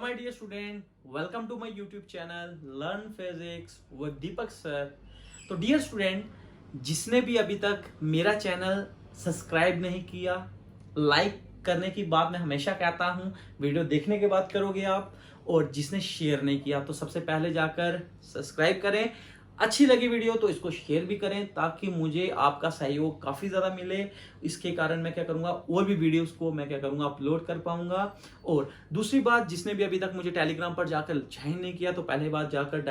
my dear student, welcome to my YouTube channel Learn Physics with Deepak sir. तो dear student, जिसने भी अभी तक मेरा चैनल सब्सक्राइब नहीं किया, लाइक करने की बात मैं हमेशा कहता हूं, वीडियो देखने के बाद करोगे आप, और जिसने शेयर नहीं किया तो सबसे पहले जाकर सब्सक्राइब करें। अच्छी लगी वीडियो तो इसको शेयर भी करें ताकि मुझे आपका सहयोग काफ़ी ज़्यादा मिले। इसके कारण मैं क्या करूँगा, और भी वीडियोस को मैं क्या करूँगा, अपलोड कर पाऊँगा। और दूसरी बात, जिसने भी अभी तक मुझे टेलीग्राम पर जाकर ज्वाइन नहीं किया तो पहले बात जाकर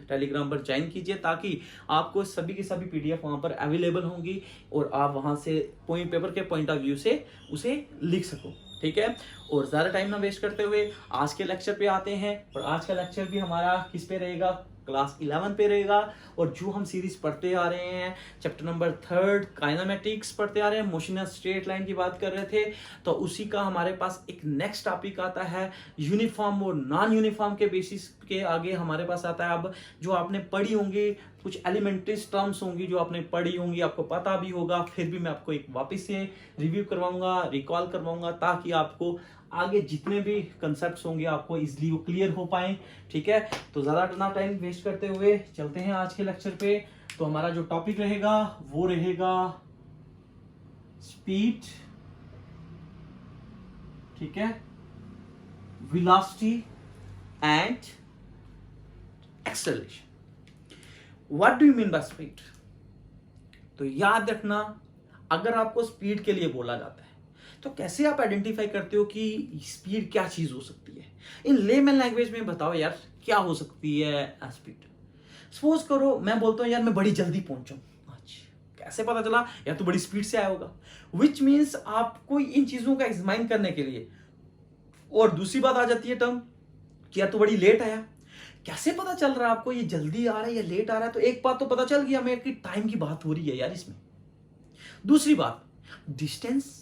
टेलीग्राम पर ज्वाइन कीजिए ताकि आपको सभी की सभी PDF वहाँ पर अवेलेबल होंगी और आप वहाँ से पेपर के पॉइंट ऑफ व्यू से उसे लिख सको। ठीक है, और ज़्यादा टाइम ना वेस्ट करते हुए आज के लेक्चर पे आते हैं। और आज का लेक्चर भी हमारा किस पे रहेगा, क्लास 11 पे रहेगा। और जो हम सीरीज पढ़ते आ रहे हैं, चैप्टर नंबर 3 काइनेमेटिक्स पढ़ते आ रहे हैं, मोशन ऑफ स्ट्रेट लाइन की बात कर रहे थे, तो उसी का हमारे पास एक नेक्स्ट टॉपिक आता है यूनिफॉर्म और नॉन यूनिफॉर्म के बेसिस के आगे हमारे पास आता है। अब जो आपने पढ़ी होंगी, कुछ एलिमेंट्री टर्म्स होंगी जो आपने पढ़ी होंगी, आपको पता भी होगा, फिर भी मैं आपको एक वापस से रिव्यू करवाऊंगा, रिकॉल करवाऊंगा ताकि आपको आगे जितने भी कंसेप्ट्स होंगे आपको इजीली वो क्लियर हो पाए। ठीक है, तो ज़्यादा ना टाइम वेस्ट करते हुए चलते हैं आज के लेक्चर पे। तो हमारा जो टॉपिक रहेगा वो रहेगा स्पीड, ठीक है, velocity and acceleration. What do you mean by speed? तो याद रखना, अगर आपको स्पीड के लिए बोला जाता है तो कैसे आप आइडेंटिफाई करते हो कि स्पीड क्या चीज हो सकती है? इन लेमन लैंग्वेज में बताओ यार, क्या हो सकती है स्पीड? सपोज करो मैं बोलता हूं यार मैं बड़ी जल्दी पहुंचा, अच्छा कैसे पता चला? यार तू बड़ी स्पीड से आया होगा। विच मीन्स आपको इन चीजों का एग्जामिन करने के लिए। और दूसरी बात आ जाती है टर्म कि यार तू बड़ी लेट आया, कैसे पता चल रहा है आपको ये जल्दी आ रहा है या लेट आ रहा है? तो एक बात तो पता चल गया हमें कि टाइम की बात हो रही है यार इसमें। दूसरी बात डिस्टेंस,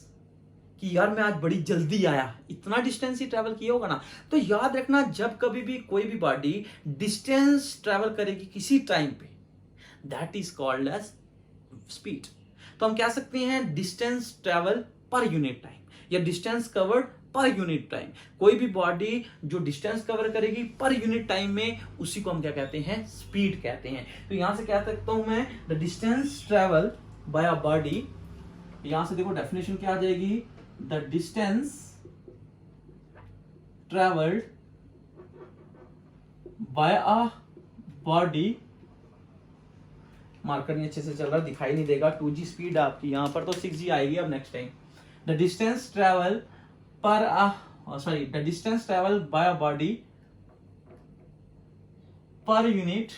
कि यार मैं आज बड़ी जल्दी आया, इतना डिस्टेंस ही ट्रैवल किया होगा ना। तो याद रखना, जब कभी भी कोई भी बॉडी डिस्टेंस ट्रैवल करेगी किसी टाइम पे, that is called as speed. तो हम कह सकते हैं distance travel per unit time या distance covered per unit time. कोई भी बॉडी जो डिस्टेंस कवर करेगी पर यूनिट टाइम में, उसी को हम क्या कहते हैं, स्पीड कहते हैं। तो यहां से कह सकता हूं मैं, the distance travel by a body, यहां से देखो डेफिनेशन क्या आ जाएगी, the distance traveled by a body, marker नहीं अच्छे से चल रहा, दिखाई नहीं देगा, 2G स्पीड आपकी, यहां पर तो 6G आएगी अब next time. the distance travel पर the distance travel by a body per unit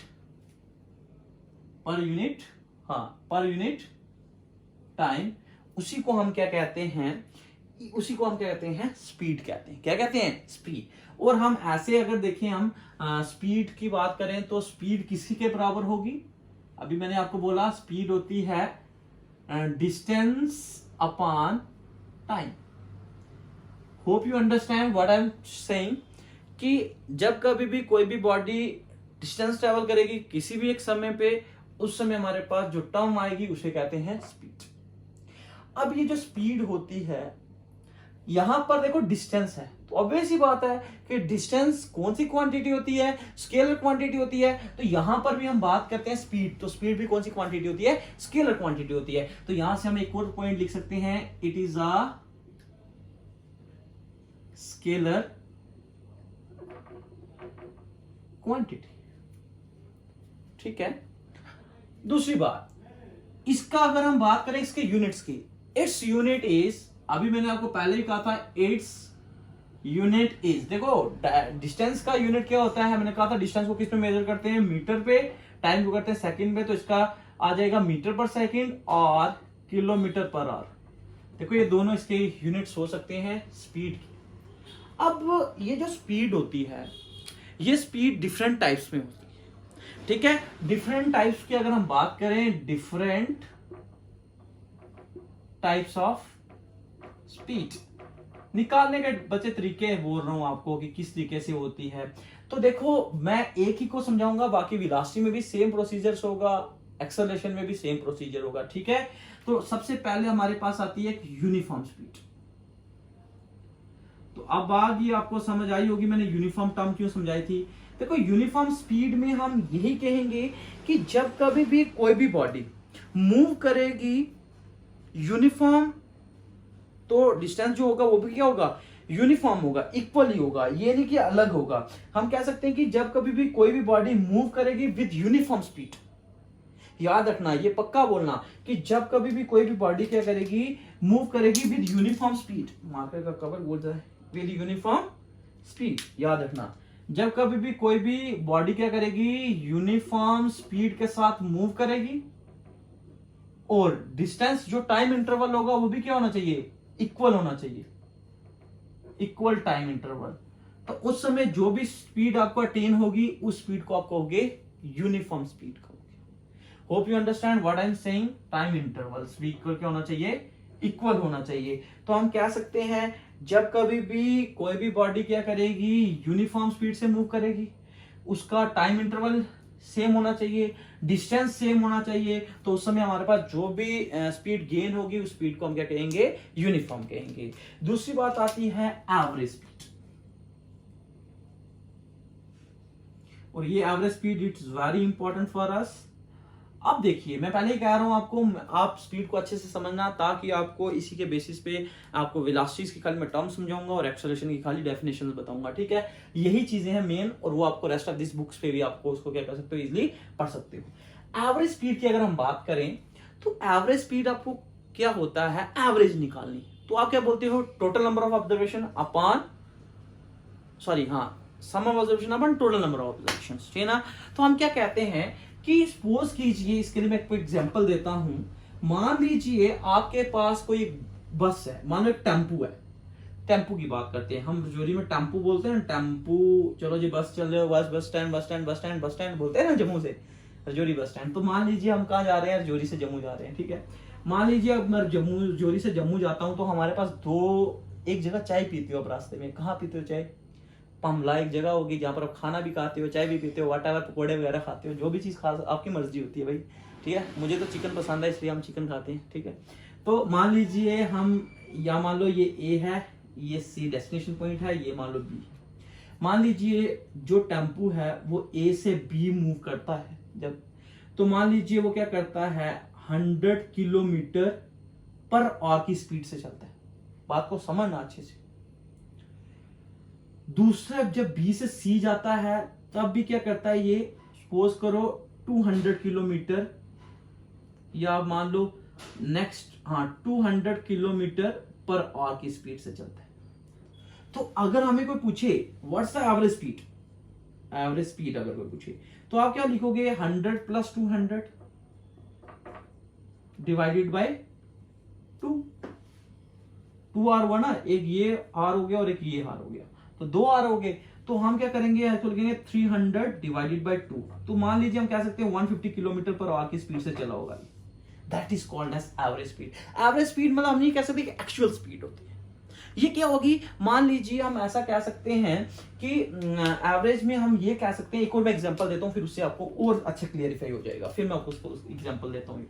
time, उसी को हम क्या कहते हैं, उसी को हम क्या कहते हैं, स्पीड कहते हैं। क्या कहते हैं? स्पीड। और हम ऐसे अगर देखें, हम स्पीड की बात करें तो स्पीड किसी के बराबर होगी? अभी मैंने आपको बोला स्पीड होती है distance upon time. Hope you understand what I am saying, कि जब कभी भी कोई भी बॉडी डिस्टेंस ट्रेवल करेगी किसी भी एक समय पे, उस समय हमारे पास जो टर्म आएगी उसे कहते हैं स्पीड। अब ये जो स्पीड होती है, यहां पर देखो डिस्टेंस है, तो ऑब्वियस ही बात है कि डिस्टेंस कौन सी क्वांटिटी होती है, स्केलर क्वांटिटी होती है। तो यहां पर भी हम बात करते हैं स्पीड, तो स्पीड भी कौन सी क्वांटिटी होती है, स्केलर क्वांटिटी होती है। तो यहां से हम एक और पॉइंट लिख सकते हैं, it is a scalar quantity. ठीक है, दूसरी बात, इसका अगर हम बात करें इसके यूनिट्स की, इट्स यूनिट इज, अभी मैंने आपको पहले ही कहा था, इट्स यूनिट इज, देखो डिस्टेंस का यूनिट क्या होता है, मैंने कहा था डिस्टेंस को किस में मेजर करते हैं, मीटर पे, टाइम को करते हैं सेकंड पे, तो इसका आ जाएगा मीटर पर सेकंड और किलोमीटर पर आवर। देखो ये दोनों इसके यूनिट्स हो सकते हैं स्पीड की। अब ये जो स्पीड होती है, ये स्पीड डिफरेंट टाइप्स में होती है। ठीक है, डिफरेंट टाइप्स की अगर हम बात करें, डिफरेंट टाइप्स ऑफ स्पीड निकालने के बचे तरीके बोल रहा हूं आपको कि किस तरीके से होती है। तो देखो मैं एक ही को समझाऊंगा, बाकी वेलोसिटी में भी सेम प्रोसीजर्स होगा, एक्सेलरेशन में भी सेम प्रोसीजर होगा। ठीक है, तो सबसे पहले हमारे पास आती है एक यूनिफॉर्म स्पीड। तो तो अब बात ये आपको समझ आई होगी मैंने यूनिफॉर्म टर्म क्यों समझाई थी। देखो यूनिफॉर्म स्पीड में हम यही कहेंगे कि जब कभी भी कोई भी बॉडी मूव करेगी यूनिफॉर्म, तो डिस्टेंस जो होगा वो भी क्या होगा, यूनिफॉर्म होगा, इक्वली होगा, ये नहीं कि अलग होगा। हम कह सकते हैं कि जब कभी भी कोई भी बॉडी मूव करेगी विद यूनिफॉर्म स्पीड, याद रखना, ये पक्का बोलना कि जब कभी भी कोई भी बॉडी क्या करेगी, मूव करेगी विद यूनिफॉर्म स्पीड, मार्कर का कवर बोलता है विद यूनिफॉर्म स्पीड, याद रखना, जब कभी भी कोई भी बॉडी क्या करेगी, यूनिफॉर्म स्पीड के साथ मूव करेगी, और डिस्टेंस जो टाइम इंटरवल होगा वो भी क्या होना चाहिए, इक्वल होना चाहिए, इक्वल टाइम इंटरवल। तो उस समय जो भी स्पीड आपको अटेन होगी उस स्पीड को आप कहोगे यूनिफॉर्म स्पीड कहोगे। Hope you understand what I am saying. Time intervals भी इक्वल क्या होना चाहिए, इक्वल होना चाहिए। तो हम कह सकते हैं जब कभी भी कोई भी बॉडी क्या करेगी, यूनिफॉर्म स्पीड से मूव करेगी, उसका टाइम इंटरवल सेम होना चाहिए, डिस्टेंस सेम होना चाहिए, तो उस समय हमारे पास जो भी स्पीड गेन होगी उस स्पीड को हम क्या कहेंगे, यूनिफॉर्म कहेंगे। दूसरी बात आती है एवरेज स्पीड, और ये average speed it's very important for us. अब देखिए मैं पहले ही कह रहा हूं आपको, आप स्पीड को अच्छे से समझना, ताकि आपको इसी के बेसिस पे आपको वेलोसिटीज की खाली मैं टर्म समझाऊंगा और एक्सेलरेशन की खाली डेफिनेशन बताऊंगा, ठीक है। यही चीजें हैं मेन, और वो आपको रेस्ट ऑफ दिस बुक्स पे भी आपको उसको क्या कर सकते हो, इजिली पढ़ सकते हो। एवरेज स्पीड की अगर हम बात करें तो एवरेज स्पीड आपको क्या होता है, एवरेज निकालनी, तो आप क्या बोलते हो, total number of observation upon sum of observation upon total number of observation, ठीक है ना। तो हम क्या कहते हैं कि सपोज कीजिए, इसके लिए मैं एक एग्जांपल देता हूं, मान लीजिए आपके पास कोई बस है, मान लो एक टेम्पू है, टेम्पू की बात करते हैं हम, रजौरी में टेम्पू बोलते हैं, टेम्पू, चलो जी बस चल रहे हो, bus stand bus stand bus stand bus stand बोलते हैं ना जम्मू से, रजौरी बस स्टैंड। तो मान लीजिए हम कहाँ जा रहे हैं, रजौरी से जम्मू जा रहे हैं, ठीक है। मान लीजिए अब मैं रजौरी से जम्मू जाता हूँ, तो हमारे पास एक जगह चाय पीते हो आप रास्ते में, कहाँ पीते हो चाय, पमला एक जगह होगी जहाँ पर आप खाना भी खाते हो, चाय भी पीते हो, व्हाटएवर, पकोड़े वगैरह खाते हो, जो भी चीज खा, आपकी मर्जी होती है भाई, ठीक है। मुझे तो चिकन पसंद है इसलिए हम चिकन खाते हैं, ठीक है। तो मान लीजिए हम, या मान लो ये ए है, ये सी डेस्टिनेशन पॉइंट है, ये मान लो बी। मान लीजिए जो टेम्पू है वो ए से बी मूव करता है जब, तो मान लीजिए वो क्या करता है, 100 किलोमीटर पर आवर की स्पीड से चलता है, बात को समझना अच्छे से। दूसरा जब बी से सी जाता है तब भी क्या करता है, ये सपोज करो 200 किलोमीटर, या मान लो नेक्स्ट 200 किलोमीटर पर आवर की स्पीड से चलता है। तो अगर हमें कोई पूछे what's the average speed, average speed अगर कोई पूछे तो आप क्या लिखोगे, 100 प्लस 200 डिवाइडेड बाय 2 आर हुआ ना, एक ये आर हो गया और एक ये आर हो गया, तो 2 आर हो गए। तो हम क्या करेंगे, लिखेंगे 300 डिवाइडेड बाय 2, तो मान लीजिए हम कह सकते हैं 150 किलोमीटर पर आवर की स्पीड से चला होगा, that is called as average speed. Average speed मतलब हम नहीं कह सकते कि एक्चुअल स्पीड होती है, ये क्या होगी, मान लीजिए हम ऐसा कह सकते हैं कि एवरेज में हम ये कह सकते हैं, एक और मैं एग्जांपल देता हूं फिर उससे आपको और अच्छा क्लियरिफाई हो जाएगा, फिर मैं आपको एग्जांपल देता हूं,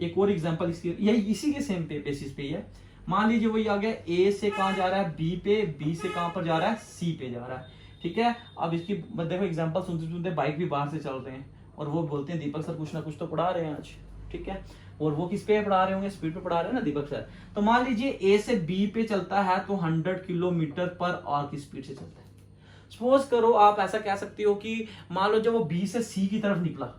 एक और एग्जांपल इसी के सेम बेसिस पे है। मान लीजिए वही आ गया, ए से कहां जा रहा है, बी पे, बी से कहां पर जा रहा है, सी पे जा रहा है, ठीक है। अब इसकी देखो एग्जांपल सुनते सुनते बाइक भी बाहर से चल रहे हैं, और वो बोलते हैं दीपक सर कुछ ना कुछ तो पढ़ा रहे हैं आज, ठीक है। और वो किस पे पढ़ा रहे होंगे, स्पीड पे पढ़ा रहे हैं ना दीपक सर। तो मान लीजिए ए से बी पे चलता है तो 100 किलोमीटर पर आवर की स्पीड से चलता है। सपोज करो आप ऐसा कह सकते हो कि मान लो जब वो बी से सी की तरफ निकला,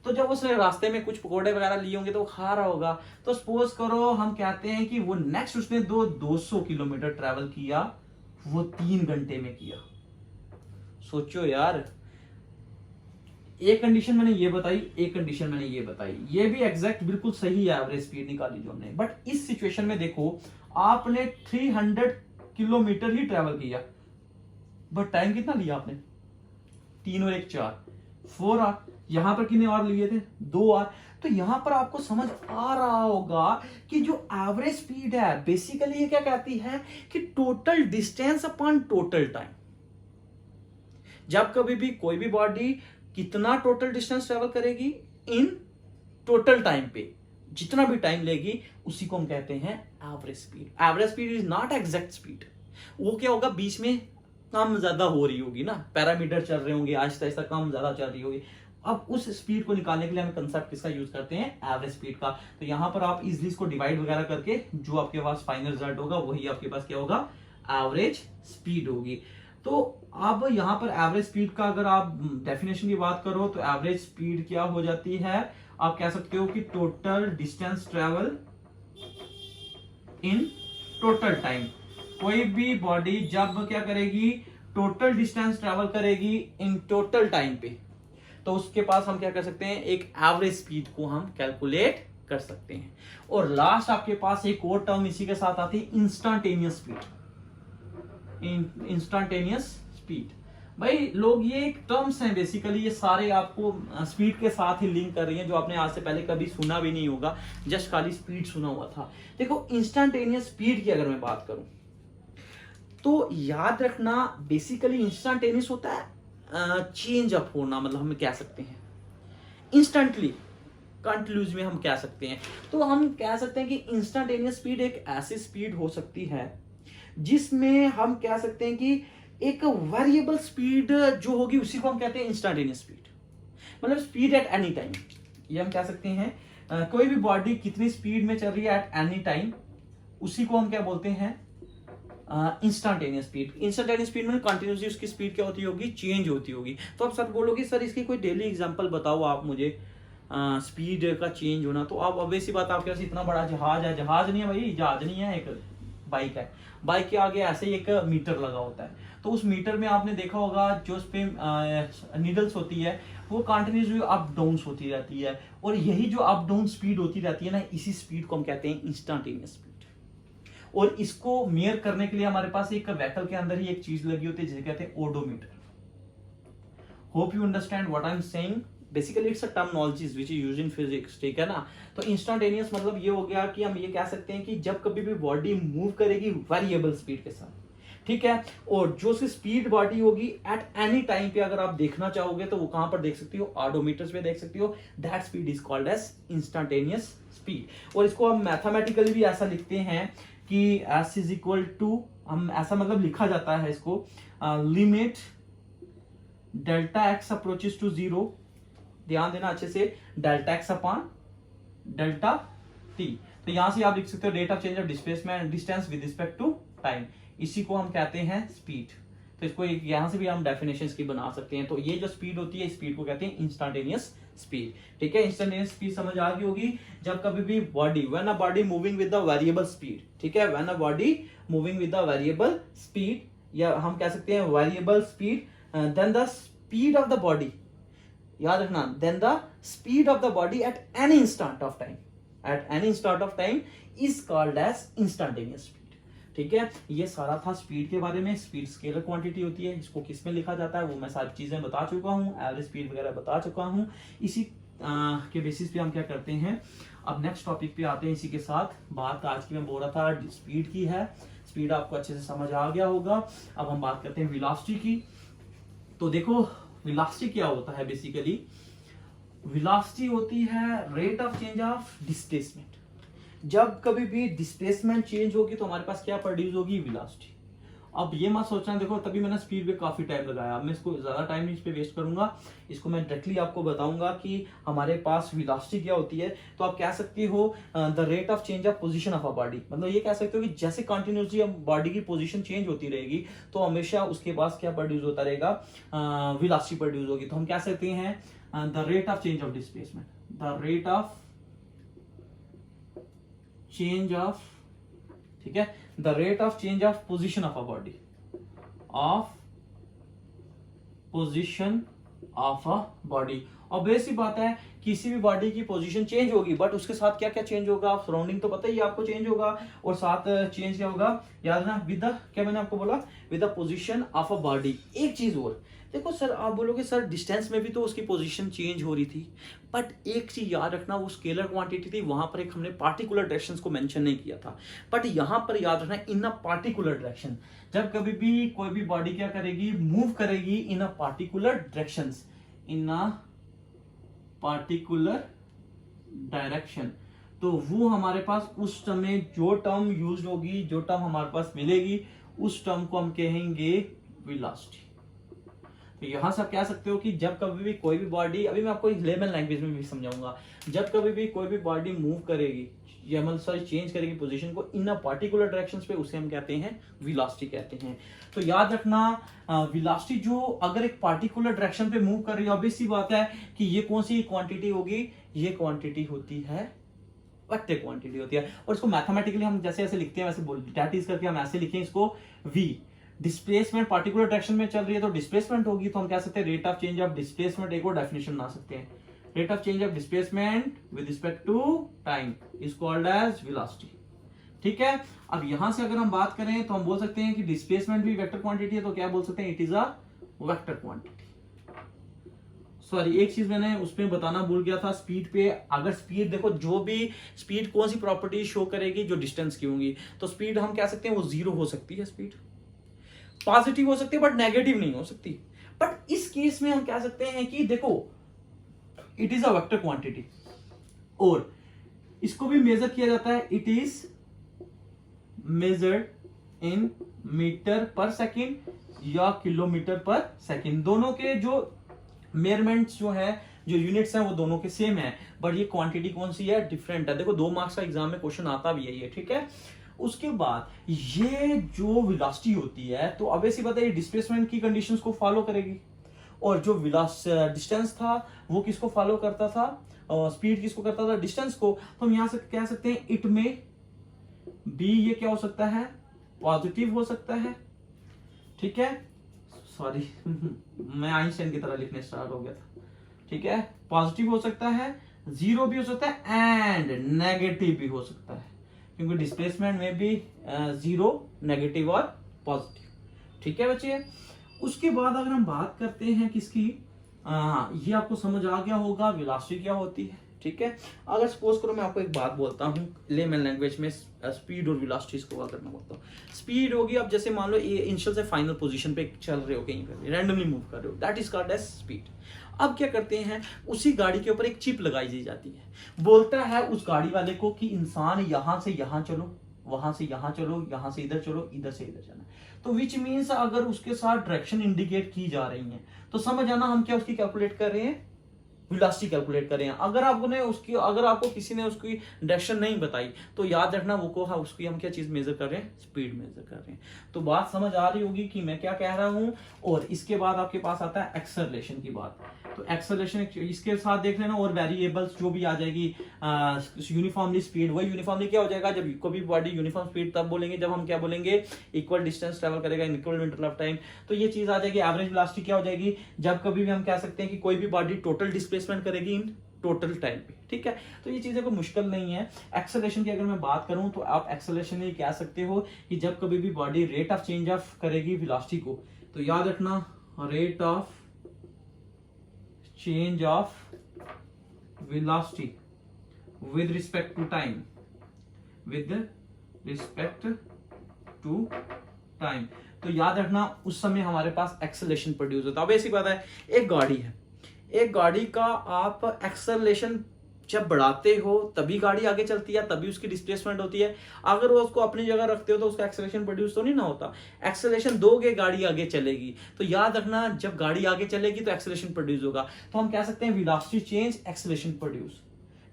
तो जब उसने रास्ते में कुछ पकोड़े वगैरह लिए होंगे तो वो खा रहा होगा, तो सपोज करो हम कहते हैं कि वो नेक्स्ट उसने 200 किलोमीटर ट्रेवल किया, वो 3 घंटे में किया। सोचो यार, एक कंडीशन मैंने ये बताई, एक कंडीशन मैंने ये बताई, ये भी एग्जैक्ट बिल्कुल सही है एवरेज स्पीड निकाली जो हमने, बट इस सिचुएशन में देखो आपने 300 किलोमीटर ही ट्रेवल किया, बट टाइम कितना लिया आपने, 3 और 1 4, 4 आवर। यहां पर कितने और लिए थे, 2 आवर। तो यहां पर आपको समझ आ रहा होगा कि जो एवरेज स्पीड है बेसिकली ये क्या कहती है कि total distance upon total time. जब कभी भी कोई भी बॉडी कितना टोटल डिस्टेंस ट्रेवल करेगी इन टोटल टाइम पे, जितना भी टाइम लेगी उसी को हम कहते हैं average speed. Average speed is not exact speed, वो क्या होगा, बीच में कम ज्यादा हो रही होगी ना, पैरामीटर चल रहे होंगे, आहिस्ता आहिस्ता कम ज्यादा चल रही होगी। अब उस स्पीड को निकालने के लिए हम कंसेप्ट किसका यूज करते हैं, एवरेज स्पीड का। तो यहाँ पर आप इजिली इसको डिवाइड वगैरह करके जो आपके पास फाइनल रिजल्ट होगा वही आपके पास क्या होगा, एवरेज स्पीड होगी। तो अब यहाँ पर एवरेज स्पीड का अगर आप डेफिनेशन की बात करो तो एवरेज स्पीड क्या हो जाती है, आप कह सकते हो कि total distance travel in total time. कोई भी बॉडी जब क्या करेगी, टोटल डिस्टेंस ट्रेवल करेगी इन टोटल टाइम पे, तो उसके पास हम क्या कर सकते हैं, एक एवरेज स्पीड को हम कैलकुलेट कर सकते हैं। और लास्ट आपके पास एक और टर्म इसी के साथ आती है, इंस्टेंटेनियस स्पीड। इंस्टेंटेनियस स्पीड, भाई लोग ये एक टर्म्स हैं बेसिकली, ये सारे आपको स्पीड के साथ ही लिंक कर रही हैं, जो आपने आज से पहले कभी सुना भी नहीं होगा, जस्ट खाली स्पीड सुना हुआ था। देखो इंस्टेंटेनियस स्पीड की अगर मैं बात करूं तो याद रखना बेसिकली इंस्टेंटेनियस होता है चेंज अप होना, मतलब हम कह सकते हैं इंस्टेंटली, कंटिन्यूज में हम कह सकते हैं। तो हम कह सकते हैं कि इंस्टेंटेनियस स्पीड एक ऐसी स्पीड हो सकती है जिसमें हम कह सकते हैं कि एक वेरिएबल स्पीड जो होगी उसी को हम कहते हैं इंस्टेंटेनियस स्पीड, मतलब स्पीड एट एनी टाइम। ये हम कह सकते हैं कोई भी बॉडी कितनी स्पीड में चल रही है एट एनी टाइम, उसी को हम क्या बोलते हैं, इंस्टेंटेनियस स्पीड। इंस्टेंटेनियस स्पीड में कंटिन्यूसली उसकी स्पीड क्या होती होगी, चेंज होती होगी। तो आप सर बोलोगे सर इसकी कोई डेली एग्जांपल बताओ आप मुझे स्पीड का चेंज होना। तो आप ऑब्वियस सी बात, आपके पास इतना बड़ा जहाज है, जहाज नहीं है भाई, जहाज नहीं है, एक बाइक है, बाइक के आगे ऐसे ही एक मीटर लगा होता है। तो उस मीटर में आपने देखा होगा जो उस पे नीडल्स होती है वो कंटिन्यूसली अप डाउन होती रहती है, और यही जो अप डाउन स्पीड होती रहती है ना, इसी स्पीड को हम कहते हैं इंस्टेंटेनियस स्पीड। और इसको मेयर करने के लिए हमारे पास एक व्हीकल के अंदर ही एक चीज लगी होती है जिसे कहते हैं odometer. Hope you understand what I am saying. Basically it's a terminologies which is used in physics, ठीक है ना। तो इंस्टेंटेनियस मतलब ये हो गया कि हम ये कह सकते हैं कि जब कभी भी बॉडी मूव करेगी वेरिएबल स्पीड के साथ, ठीक है, और जो सी स्पीड बॉडी होगी एट एनी टाइम पे अगर आप देखना चाहोगे तो वो कहां पर देख सकती हो, ऑडोमीटर्स पे देख सकती हो। That speed is called as instantaneous speed. और इसको हम मैथमेटिकली भी ऐसा लिखते हैं कि s इज इक्वल टू, हम ऐसा मतलब लिखा जाता है इसको, limit delta x approaches to zero, ध्यान देना अच्छे से, delta x upon delta t. तो यहां से आप लिख सकते हो rate of change of displacement distance with respect to time, इसी को हम कहते हैं स्पीड। तो इसको यहां से भी हम डेफिनेशन की बना सकते हैं। तो ये जो स्पीड होती है, स्पीड को कहते हैं इंस्टेंटेनियस स्पीड, ठीक है। इंस्टेंटेनियस स्पीड समझ आ गई होगी जब कभी भी body, when a body moving with the variable speed, ठीक है, when a body moving with the variable speed, या हम कह सकते हैं variable speed, then the speed of the body, याद रखना, then the speed of the body at any instant of time, at any instant of time is called as instantaneous speed, ठीक है। ये सारा था स्पीड के बारे में। स्पीड स्केलर क्वांटिटी होती है, इसको किस में लिखा जाता है वो मैं सारी चीजें बता चुका हूँ, एवरेज स्पीड वगैरह बता चुका हूँ। इसी के बेसिस पे हम क्या करते हैं, अब नेक्स्ट टॉपिक पे आते हैं। इसी के साथ बात आज की मैं बोल रहा था स्पीड की है, स्पीड आपको अच्छे से समझ आ गया होगा। अब हम बात करते हैं वेलोसिटी की। तो देखो वेलोसिटी क्या होता है, बेसिकली वेलोसिटी होती है rate of change of displacement. जब कभी भी डिस्प्लेसमेंट चेंज होगी तो हमारे पास क्या प्रोड्यूस होगी, वेलोसिटी। अब ये मत सोचना, देखो तभी मैंने स्पीड पे काफी टाइम लगाया, मैं इसको ज्यादा टाइम नहीं इस पे वेस्ट करूंगा, इसको मैं डायरेक्टली आपको बताऊंगा कि हमारे पास वेलोसिटी क्या होती है। तो आप कह सकती हो the rate of change of position of a body, मतलब ये कह सकते हो कि जैसे कंटिन्यूसली बॉडी की पोजीशन चेंज होती रहेगी तो हमेशा उसके पास क्या प्रोड्यूस होता रहेगा, वेलोसिटी प्रोड्यूस होगी। तो हम कह सकते हैं the rate of change of displacement, the rate of change of, ठीक है, the rate of change of position of a body, of position of a body. Obvious सी बात है किसी भी बॉडी की पोजीशन चेंज होगी, बट उसके साथ क्या क्या चेंज होगा, आप सराउंडिंग तो पता ही आपको चेंज होगा, और साथ चेंज क्या होगा, याद ना, विद द, क्या मैंने आपको बोला, with the position of a body. एक चीज और देखो सर, आप बोलोगे सर डिस्टेंस में भी तो उसकी पोजीशन चेंज हो रही थी, बट एक चीज याद रखना, वो स्केलर क्वांटिटी थी, वहां पर एक हमने पार्टिकुलर डायरेक्शंस को मेंशन नहीं किया था, बट यहां पर याद रखना इन अ पार्टिकुलर डायरेक्शन। जब कभी भी कोई भी बॉडी क्या करेगी, मूव करेगी in a particular directions, in a particular direction, तो वो हमारे पास उस समय जो टर्म यूज होगी, जो टर्म हमारे पास मिलेगी, उस टर्म को हम कहेंगे वेलोसिटी। तो यहां से आप कह सकते हो कि जब कभी भी कोई भी बॉडी, अभी मैं आपको लेमन लैंग्वेज में भी समझाऊंगा, जब कभी भी कोई भी बॉडी मूव करेगी या मतलब सॉरी चेंज करेगी पोजीशन को इन अ पर्टिकुलर डायरेक्शन पे, उसे हम कहते हैं वेलोसिटी कहते हैं। तो याद रखना वेलोसिटी जो अगर एक पर्टिकुलर डायरेक्शन पे मूव कर रही है, ऑब्वियस सी बात है कि ये कौन सी क्वांटिटी होगी, ये क्वांटिटी होती है वेक्टर क्वांटिटी होती है। और इसको मैथमेटिकली हम जैसे ऐसे लिखते हैं वैसे दैट इज करके हम ऐसे लिखें इसको, v डिस्प्लेसमेंट पर्टिकुलर डायरेक्शन में चल रही है तो डिस्प्लेसमेंट होगी, तो हम कह सकते हैं rate of change of displacement. एक और डेफिनेशन बना सकते हैं, rate of change of displacement with respect to time is called as velocity. ठीक है, अब यहां से अगर हम बात करें तो हम बोल सकते हैं कि डिस्प्लेसमेंट भी वेक्टर क्वांटिटी है, तो क्या बोल सकते हैं, it is a vector quantity. Sorry एक चीज मैंने उसमें बताना भूल गया था, स्पीड पे अगर स्पीड देखो, जो भी स्पीड कौन सी प्रॉपर्टी शो करेगी, जो डिस्टेंस की होंगी, तो स्पीड हम कह सकते हैं वो जीरो हो सकती है, स्पीड पॉजिटिव हो सकती है बट नेगेटिव नहीं हो सकती। बट इस केस में हम कह सकते हैं कि देखो it is a vector quantity और इसको भी मेजर किया जाता है, it is measured in metre per second या किलोमीटर पर सेकेंड। दोनों के जो मेजरमेंट्स जो है, जो यूनिट्स हैं वो दोनों के सेम है, बट ये क्वांटिटी कौन सी है, डिफरेंट है। देखो 2 मार्क्स का एग्जाम में क्वेश्चन आता भी है ये, ठीक है। उसके बाद ये जो वेलोसिटी होती है तो अब ऐसी बात है, ये डिस्प्लेसमेंट की कंडीशंस को फॉलो करेगी, और जो डिस्टेंस था वो किसको फॉलो करता था, और स्पीड किसको करता था, डिस्टेंस को। तो हम यहां से कह सकते हैं इट में बी, ये क्या हो सकता है, पॉजिटिव हो सकता है, ठीक है। सॉरी मैं आइंस्टाइन की तरह लिखने स्टार्ट हो गया था, ठीक है। पॉजिटिव हो सकता है, जीरो भी हो सकता है, एंड नेगेटिव भी हो सकता है, क्योंकि डिस्प्लेसमेंट में भी जीरो, नेगेटिव और पॉजिटिव, ठीक है बच्चे। उसके बाद अगर हम बात करते हैं किसकी, ये आपको समझ आ गया होगा वेलोसिटी क्या होती है, ठीक है। अगर सपोज करो मैं आपको एक बात बोलता हूँ लेमन लैंग्वेज में, स्पीड और वेलोसिटी को अगर मैं बोलता हूँ, स्पीड होगी, अब जैसे मान लो ये इनिशियल से फाइनल पोजीशन पे चल रहे हो, कहीं पे रैंडमली मूव कर रहे हो, that is called as speed. अब क्या करते हैं, उसी गाड़ी के ऊपर एक चिप लगाई दी जाती है, बोलता है उस गाड़ी वाले को कि इंसान यहां से यहां चलो, वहां से यहां चलो, यहां से इधर चलो, इधर से इधर जाना। तो विच मीन्स अगर उसके साथ डायरेक्शन इंडिकेट की जा रही है तो समझ आना हम क्या उसकी कैलकुलेट कर रहे हैं, वेलोसिटी कैलकुलेट कर रहे हैं। अगर आपको किसी ने उसकी डायरेक्शन नहीं बताई तो याद रखना वो को उसकी हम क्या चीज मेजर कर रहे हैं, स्पीड मेजर कर रहे हैं। तो बात समझ आ रही होगी कि मैं क्या कह रहा हूं। और इसके बाद आपके पास आता है एक्सेलरेशन की बात। तो एक्सेलरेशन इसके साथ देख लेना, और वेरिएबल्स जो भी आ जाएगी, यूनिफॉर्मली स्पीड, वही यूनिफॉर्मली क्या हो जाएगा, जब कोई भी बॉडी यूनिफॉर्म स्पीड तब बोलेंगे जब हम क्या बोलेंगे, इक्वल डिस्टेंस ट्रेवल करेगा in equal interval of time. तो ये चीज आ जाएगी। एवरेज वेलोसिटी क्या हो जाएगी, जब कभी भी हम कह सकते हैं कि कोई भी बॉडी टोटल डिस्प्लेसमेंट करेगी इन टोटल टाइम पे, ठीक है। तो ये चीजें कोई मुश्किल नहीं है। एक्सेलरेशन की अगर मैं बात करूं तो आप एक्सेलरेशन ये कह सकते हो कि जब कभी भी body rate of change of करेगी वेलोसिटी को, तो याद रखना rate of change of velocity with respect to time, with respect to time, तो याद रखना उस समय हमारे पास एक्सेलरेशन प्रोड्यूस होता है। अब ऐसी बात है, एक गाड़ी है, एक गाड़ी का आप एक्सेलरेशन जब बढ़ाते हो तभी गाड़ी आगे चलती है, तभी उसकी डिस्प्लेसमेंट होती है। अगर वो उसको अपनी जगह रखते हो तो उसका एक्सेलरेशन प्रोड्यूस तो नहीं ना होता। एक्सेलरेशन दोगे गाड़ी आगे चलेगी, तो याद रखना जब गाड़ी आगे चलेगी तो एक्सेलरेशन प्रोड्यूस होगा। तो हम कह सकते हैं वेलोसिटी चेंज एक्सेलरेशन प्रोड्यूस,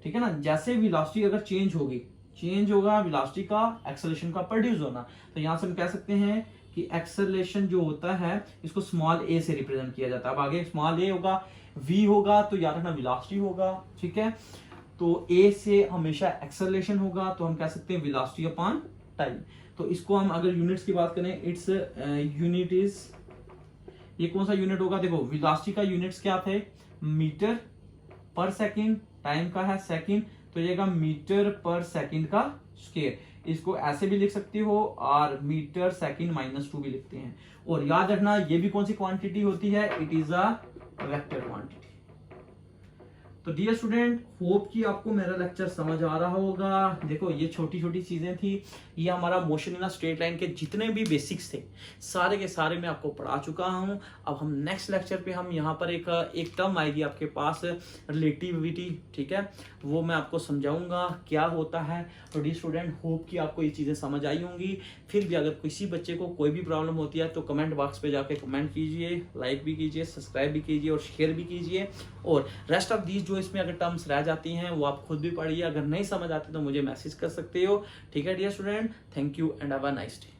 ठीक है ना। जैसे वेलोसिटी अगर चेंज होगी, चेंज होगा वेलोसिटी का, एक्सेलरेशन का प्रोड्यूस होना। तो यहां से हम कह सकते हैं कि एक्सेलरेशन जो होता है इसको स्मॉल ए से रिप्रेजेंट किया जाता है। अब आगे स्मॉल ए होगा, v होगा तो याद रखना वेलोसिटी होगा, ठीक है। तो a से हमेशा एक्सेलरेशन होगा, तो हम कह सकते हैं वेलोसिटी अपॉन टाइम। तो इसको हम अगर यूनिट्स की बात करें, इट्स यूनिट इज, ये कौन सा यूनिट होगा, देखो वेलोसिटी का यूनिट्स क्या थे, मीटर पर सेकंड, टाइम का है सेकंड, तो ये मीटर पर सेकंड का स्क्वायर। इसको ऐसे भी लिख सकते हो और मीटर सेकंड -2 भी लिखते हैं। और याद रखना ये भी कौन सी क्वांटिटी होती है, it is a vector quantity. तो डियर स्टूडेंट, होप कि आपको मेरा लेक्चर समझ आ रहा होगा। देखो ये छोटी छोटी चीजें थी, ये हमारा motion in a straight line के जितने भी बेसिक्स थे सारे के सारे मैं आपको पढ़ा चुका हूं। अब हम नेक्स्ट लेक्चर पे हम यहाँ पर एक टर्म आएगी आपके पास, रिलेटिविटी, ठीक है, वो मैं आपको समझाऊंगा क्या होता है। तो डियर स्टूडेंट, होप कि आपको ये चीजें समझ आई होंगी। फिर भी अगर किसी बच्चे को कोई भी प्रॉब्लम होती है तो कमेंट बॉक्स पे जाके कमेंट कीजिए, लाइक भी कीजिए, सब्सक्राइब भी कीजिए और शेयर भी कीजिए। और रेस्ट ऑफ दीज जो इसमें अगर टर्म्स रह जाती हैं वो आप खुद भी पढ़िए, अगर नहीं समझ आते तो मुझे मैसेज कर सकते हो। ठीक है dear student, thank you and have a nice day.